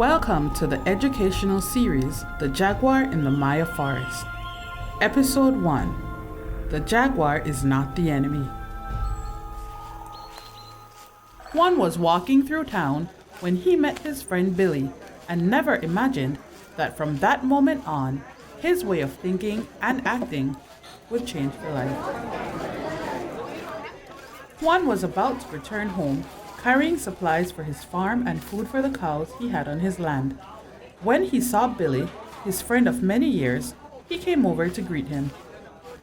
Welcome to the educational series, The Jaguar in the Maya Forest. Episode 1, The Jaguar is Not the Enemy. Juan was walking through town when he met his friend Billy and never imagined that from that moment on, his way of thinking and acting would change for life. Juan was about to return home, carrying supplies for his farm and food for the cows he had on his land. When he saw Billy, his friend of many years, he came over to greet him.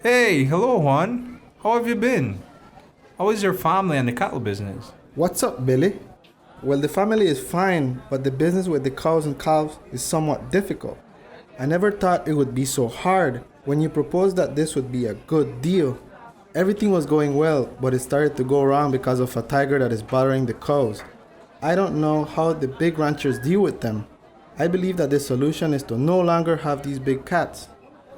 Hey, hello Juan. How have you been? How is your family and the cattle business? What's up, Billy? Well, the family is fine, but the business with the cows and calves is somewhat difficult. I never thought it would be so hard when you proposed that this would be a good deal. Everything was going well, but it started to go wrong because of a tiger that is bothering the cows. I don't know how the big ranchers deal with them. I believe that the solution is to no longer have these big cats.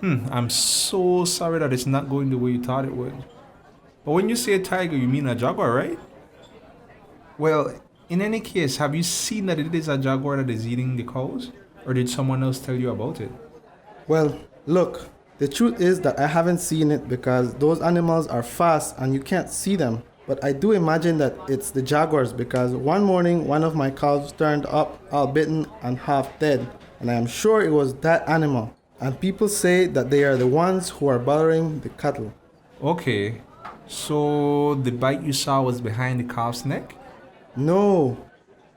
I'm so sorry that it's not going the way you thought it would. But when you say a tiger, you mean a jaguar, right? Well, in any case, have you seen that it is a jaguar that is eating the cows? Or did someone else tell you about it? Well, look, the truth is that I haven't seen it because those animals are fast and you can't see them. But I do imagine that it's the jaguars because one morning one of my cows turned up all bitten and half dead. And I am sure it was that animal. And people say that they are the ones who are bothering the cattle. Okay, so the bite you saw was behind the calf's neck? No,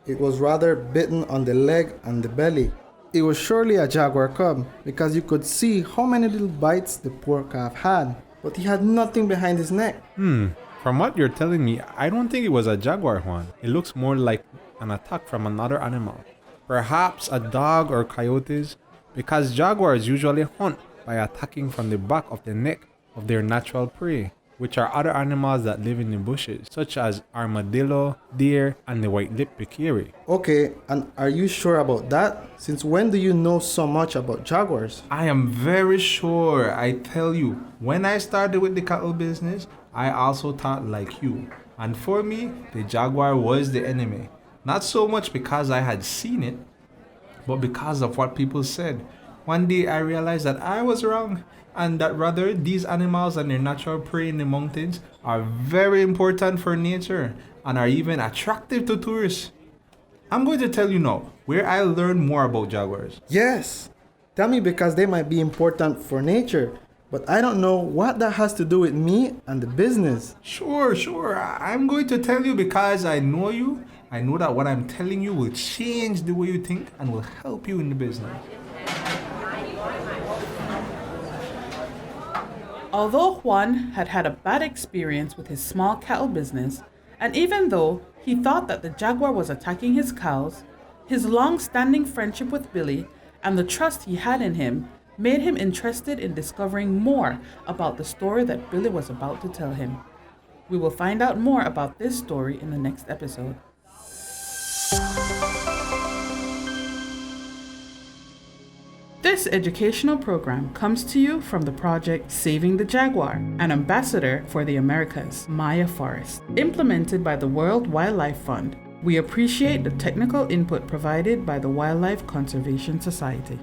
it was rather bitten on the leg and the belly. It was surely a jaguar cub because you could see how many little bites the poor calf had, but he had nothing behind his neck. From what you're telling me, I don't think it was a jaguar, Juan. It looks more like an attack from another animal. Perhaps a dog or coyotes, because jaguars usually hunt by attacking from the back of the neck of their natural prey, which are other animals that live in the bushes, such as armadillo, deer, and the white-lipped peccary. Okay, and are you sure about that? Since when do you know so much about jaguars? I am very sure. I tell you, when I started with the cattle business, I also thought like you. And for me, the jaguar was the enemy. Not so much because I had seen it, but because of what people said. One day I realized that I was wrong, and that rather these animals and their natural prey in the mountains are very important for nature and are even attractive to tourists. I'm going to tell you now where I learned more about jaguars. Yes, tell me because they might be important for nature, but I don't know what that has to do with me and the business. Sure. I'm going to tell you because I know you. I know that what I'm telling you will change the way you think and will help you in the business. Although Juan had had a bad experience with his small cattle business, and even though he thought that the jaguar was attacking his cows, his long-standing friendship with Billy and the trust he had in him made him interested in discovering more about the story that Billy was about to tell him. We will find out more about this story in the next episode. This educational program comes to you from the project Saving the Jaguar, an ambassador for the Americas, Maya Forest, implemented by the World Wildlife Fund. We appreciate the technical input provided by the Wildlife Conservation Society.